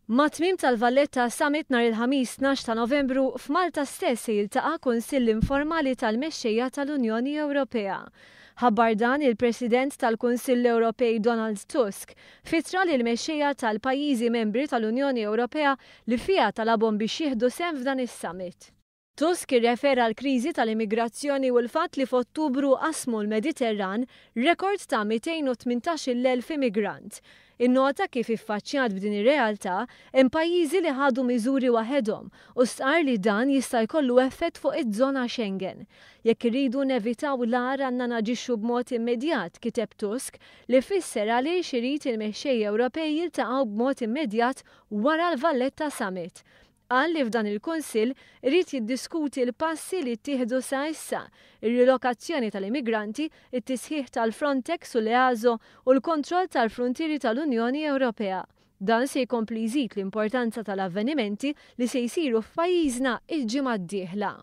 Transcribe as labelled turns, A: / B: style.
A: Ma' tmiem tal-Valletta Summit nhar il-ħamis 12 ta' Novembru f'Malta stess se jiltaqa' Kunsill Informali tal-Mexxejja tal-Unjoni Ewropea. Ħabbar dan il-President tal-Kunsill Ewropej Donald Tusk fitra lil mexxejja tal-pajjiżi membri tal-Unjoni Ewropea li fiha talabhom biex jieħdu sehem f'dan is-summit. Tusk irrefera l-kriżi tal-immigrazzjoni u l-fatt li f'Ottubru qasmu l-Mediterran rekord ta' 218,000 immigrant. Innota kif iffaċċjat b'din ir-realtà hemm pajjiżi li ħadu miżuri waħedhom u stqar li dan jista' jkollu effett fuq iż-żona Schengen. Jekk irridu nevitaw l-għar għandna naġixxu b'mod immedjat, kiteb Tusk, li fisser għaliex irid il-mexxejja Ewropej jiltaqgħu b'mod immedjat wara l-Valletta Summit. Qal li f'dan il-Kunsill irid jiddiskuti l-passi li ttieħdu sa issa, ir-rilokazzjoni tal-immigranti, it-tisħiħ tal-Frontex u l-EASO u l-kontroll tal-frontieri tal-Unjoni Ewropea. Dan se jkompli jżid l-importanza tal-avvenimenti li se jsiru f'pajjiżna il-ġimgħa d-dieħla.